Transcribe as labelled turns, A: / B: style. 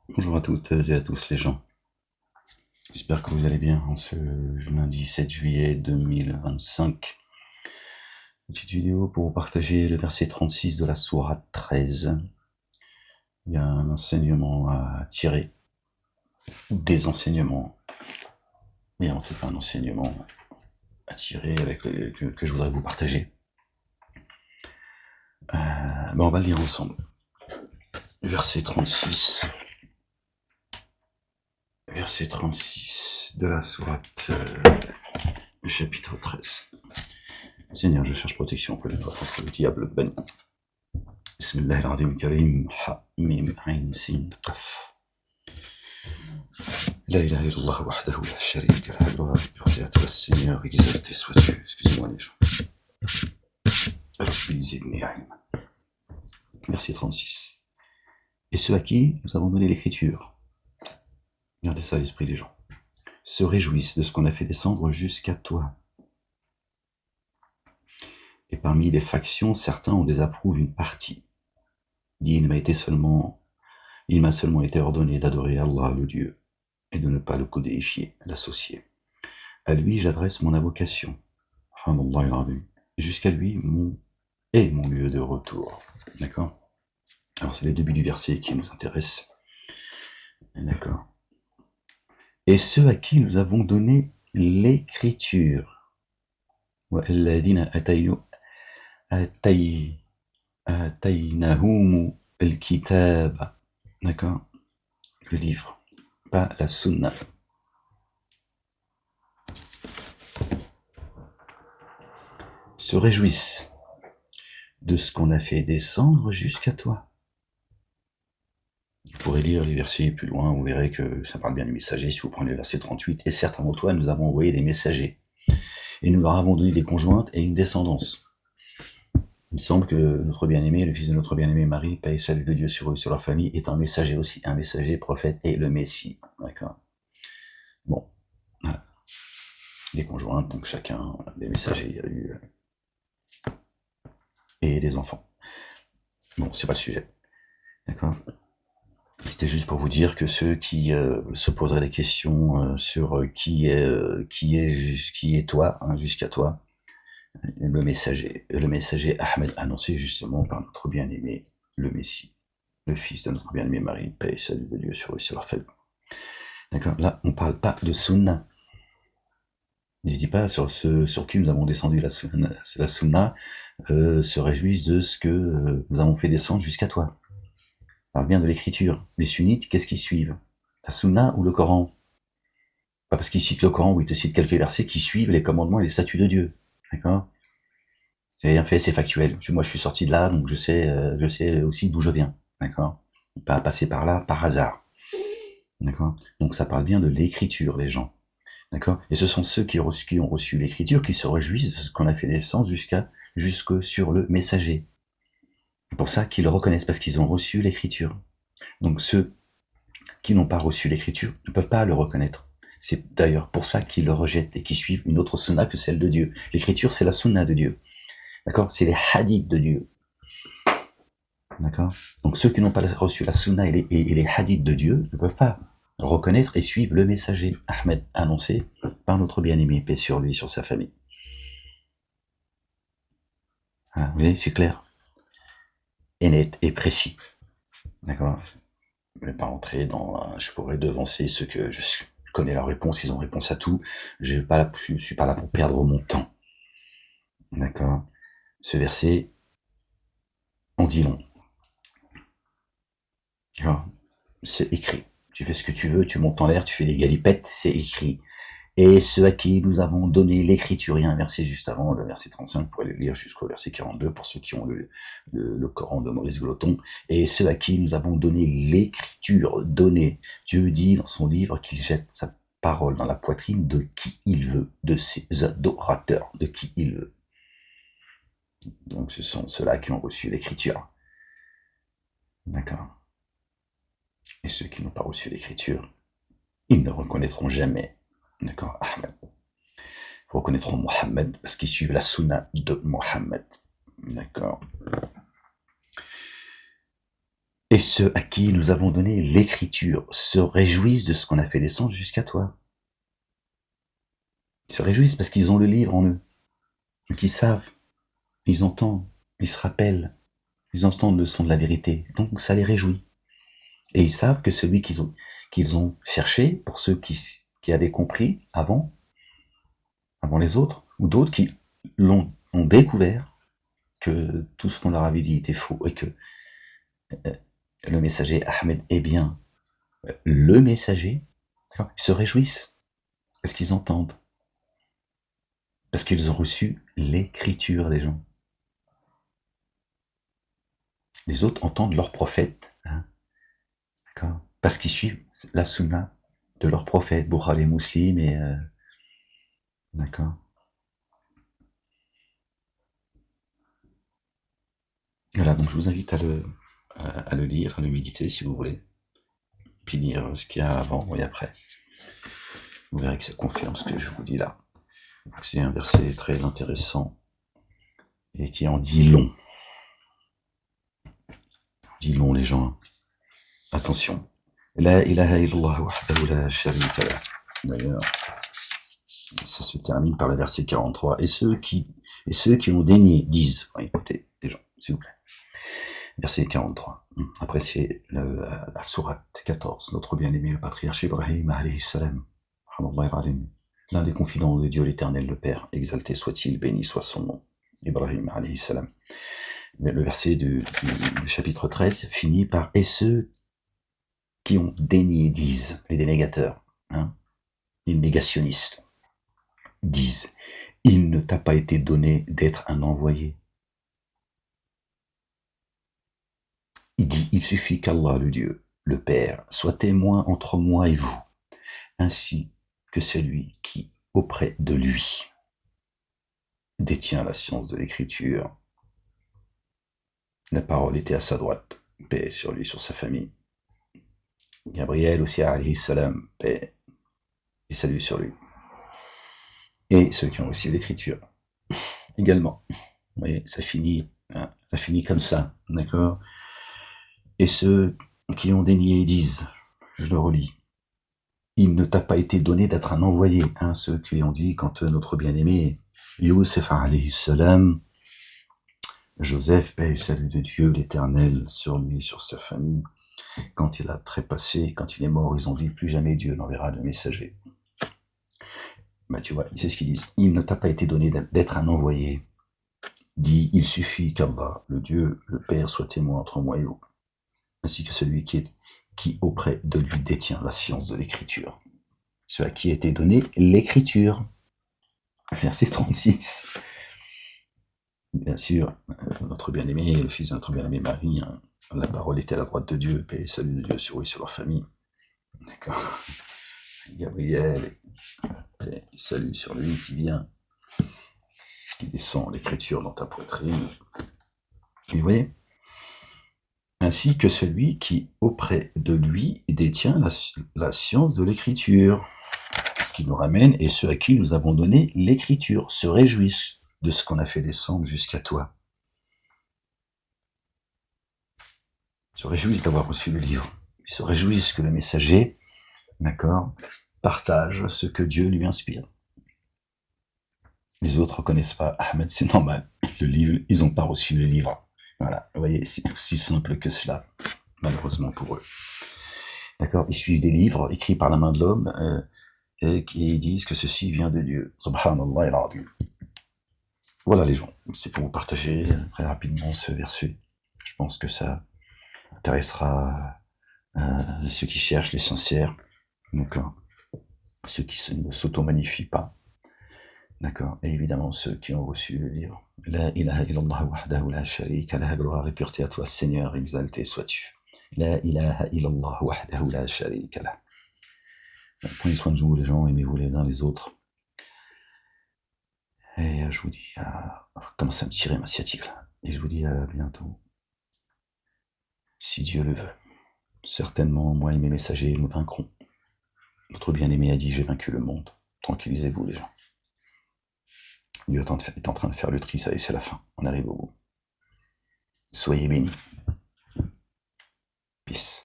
A: Bonjour à toutes et à tous les gens. J'espère que vous allez bien en ce lundi 7 juillet 2025. Petite vidéo pour vous partager le verset 36 de la sourate 13. Il y a un enseignement à tirer, ou des enseignements, mais en tout cas un enseignement à tirer que je voudrais vous partager. On va le lire ensemble. Verset 36. Verset 36 de la sourate, chapitre 13. Seigneur, je cherche protection auprès de toi contre le diable banni. Bismillahirrahmanirrahim. Ha, mim, ain, sin, qaf. La ilaha illallah wahdahu la sharika lah. Gloire et pureté à toi, Seigneur, exalté sois-tu. Excusez-moi les gens. Rabbi zidni ilma. Verset 36. Et ceux à qui nous avons donné l'écriture, gardez ça à l'esprit les gens, se réjouissent de ce qu'on a fait descendre jusqu'à toi. Et parmi les factions, certains en désapprouvent une partie. Dit, il m'a seulement été ordonné d'adorer Allah le Dieu et de ne pas le codéifier, l'associer. À lui j'adresse mon invocation. Jusqu'à lui mon lieu de retour. D'accord? Alors c'est les débuts du verset qui nous intéressent. D'accord. Et ceux à qui nous avons donné l'écriture. Ataynahum al-kitab. D'accord? Le livre, pas la sunna. Se réjouissent de ce qu'on a fait descendre jusqu'à toi. Vous pourrez lire les versets plus loin, vous verrez que ça parle bien du messager, si vous prenez le verset 38, et certains d'entre toi, nous avons envoyé des messagers, et nous leur avons donné des conjointes et une descendance. Il me semble que notre bien-aimé, le fils de notre bien-aimé Marie, paix et salut de Dieu sur eux, sur leur famille, est un messager aussi, un messager, prophète et le Messie. D'accord. Bon, voilà. Des conjointes, donc chacun, des messagers, il y a eu, et des enfants. Bon, c'est pas le sujet. D'accord. C'était juste pour vous dire que ceux qui se poseraient des questions sur qui est toi, hein, jusqu'à toi, le messager Ahmed annoncé justement par notre bien-aimé, le Messie, le fils de notre bien-aimé Marie, paix et salut de Dieu sur eux, sur leur famille. D'accord. Là, on ne parle pas de sunna. Je ne dis pas sur ceux sur qui nous avons descendu la sunna se réjouissent de ce que nous avons fait descendre jusqu'à toi. On parle bien de l'écriture. Les sunnites, qu'est-ce qu'ils suivent? La sunna ou le Coran? Pas parce qu'ils citent le Coran ou ils te citent quelques versets qui suivent les commandements et les statuts de Dieu. D'accord? C'est un fait, c'est factuel. Moi, je suis sorti de là, donc je sais aussi d'où je viens. D'accord? Pas passer par là par hasard. D'accord? Donc ça parle bien de l'écriture, les gens. D'accord? Et ce sont ceux qui ont reçu l'écriture qui se réjouissent de ce qu'on a fait descendre jusque sur le messager. C'est pour ça qu'ils le reconnaissent, parce qu'ils ont reçu l'écriture. Donc ceux qui n'ont pas reçu l'écriture ne peuvent pas le reconnaître. C'est d'ailleurs pour ça qu'ils le rejettent et qu'ils suivent une autre sunna que celle de Dieu. L'écriture, c'est la sunna de Dieu. D'accord? C'est les hadiths de Dieu. D'accord? Donc ceux qui n'ont pas reçu la sunna et les hadiths de Dieu ne peuvent pas reconnaître et suivre le messager Ahmed annoncé par notre bien-aimé, paix sur lui, sur sa famille. Voilà, vous voyez, c'est clair et net et précis. D'accord? Je ne vais pas entrer dans... Je pourrais devancer ceux que je connais leur réponse, ils ont réponse à tout. Je ne suis pas là pour perdre mon temps. D'accord? Ce verset en dit long. C'est écrit. Tu fais ce que tu veux, tu montes en l'air, tu fais des galipettes, c'est écrit. Et ceux à qui nous avons donné l'écriture, il y a un verset juste avant, le verset 35, vous pourrez le lire jusqu'au verset 42 pour ceux qui ont le Coran de Maurice Gloton. Et ceux à qui nous avons donné l'écriture, donné. Dieu dit dans son livre qu'il jette sa parole dans la poitrine de qui il veut, de ses adorateurs, de qui il veut. Donc ce sont ceux-là qui ont reçu l'écriture. D'accord. Et ceux qui n'ont pas reçu l'écriture, ils ne reconnaîtront jamais, d'accord, Ahmed. Ils reconnaîtront Mohammed parce qu'ils suivent la sunna de Mohammed, d'accord. Et ceux à qui nous avons donné l'écriture se réjouissent de ce qu'on a fait descendre jusqu'à toi. Ils se réjouissent parce qu'ils ont le livre en eux. Donc ils savent, ils entendent, ils se rappellent, ils entendent le son de la vérité. Donc ça les réjouit. Et ils savent que celui qu'ils ont cherché, pour ceux qui avaient compris avant les autres, ou d'autres qui ont découvert que tout ce qu'on leur avait dit était faux, et que le messager Ahmed est bien le messager, ils se réjouissent, parce qu'ils entendent, parce qu'ils ont reçu l'écriture des gens. Les autres entendent leur prophète, hein, d'accord, parce qu'ils suivent la sunna de leur prophète, Bukhari, Muslim, et d'accord. Voilà, donc je vous invite à le lire, à le méditer si vous voulez, puis lire ce qu'il y a avant et après. Vous verrez que ça confirme ce que je vous dis là. C'est un verset très intéressant et qui en dit long. Dit long, les gens. Attention. La ilaha illallah wahdahu la sharika lah. D'ailleurs, ça se termine par le verset 43. Et ceux qui ont daigné disent, écoutez, les gens, s'il vous plaît. Verset 43. Après, c'est la sourate 14. Notre bien-aimé, le patriarche Ibrahim, alayhi salam, l'un des confidents de Dieu l'Éternel, le Père, exalté soit-il, béni soit son nom, Ibrahim, alayhi salam. Mais le verset du chapitre 13 finit par « Et ceux qui ont dénié disent », les dénégateurs, les négationnistes, disent « Il ne t'a pas été donné d'être un envoyé ». Il dit « Il suffit qu'Allah, le Dieu, le Père, soit témoin entre moi et vous, ainsi que celui qui, auprès de lui, détient la science de l'écriture. » La parole était à sa droite, paix sur lui, sur sa famille. Gabriel aussi, alayhi salam, paix et salut sur lui. Et ceux qui ont reçu l'écriture, également. Vous voyez, ça finit comme ça, d'accord. Et ceux qui ont dénié disent, je le relis, il ne t'a pas été donné d'être un envoyé, ceux qui ont dit quand notre bien-aimé Youssef alayhi salam, Joseph, paix et salut de Dieu, l'Éternel, sur lui, sur sa famille, quand il a trépassé, quand il est mort, ils ont dit plus jamais Dieu n'enverra de messager. Ben, tu vois, c'est ce qu'ils disent. Il ne t'a pas été donné d'être un envoyé. Dit, il suffit qu'Allah, le Dieu, le Père, soit témoin entre moi et vous, ainsi que celui qui auprès de lui détient la science de l'écriture. Ceux à qui a été donné l'écriture. Verset 36. Bien sûr, notre bien-aimé, le fils de notre bien-aimé Marie, la parole était à la droite de Dieu, paix et salut de Dieu sur eux et sur leur famille. D'accord. Gabriel, paix et salut sur lui qui vient, qui descend l'écriture dans ta poitrine. Et vous voyez, ainsi que celui qui, auprès de lui, détient la science de l'écriture, qui nous ramène, et ceux à qui nous avons donné l'écriture se réjouissent de ce qu'on a fait descendre jusqu'à toi. Ils se réjouissent d'avoir reçu le livre. Ils se réjouissent que le messager, d'accord, partage ce que Dieu lui inspire. Les autres ne reconnaissent pas Ahmed, c'est normal. Le livre, ils n'ont pas reçu le livre. Voilà, vous voyez, c'est aussi simple que cela, malheureusement pour eux. D'accord, ils suivent des livres écrits par la main de l'homme et qui disent que ceci vient de Dieu. Subhanallah al-Azim. Voilà les gens, c'est pour vous partager très rapidement ce verset. Je pense que ça intéressera ceux qui cherchent les sincères, d'accord, ceux qui ne s'auto-magnifient pas, d'accord, et évidemment ceux qui ont reçu le livre. La ilaha illallah wahdahu la sharika lah, gloire et pureté à toi Seigneur, exalté sois-tu. La ilaha illallah wahdahu la sharika lah. Prenez soin de vous les gens, aimez-vous les uns les autres. Et je vous dis, commence à me tirer ma sciatique là. Et je vous dis à bientôt. Si Dieu le veut. Certainement, moi et mes messagers, nous vaincrons. Notre bien-aimé a dit, j'ai vaincu le monde. Tranquillisez-vous les gens. Dieu est en train de faire le tri, ça y est, c'est la fin. On arrive au bout. Soyez bénis. Peace.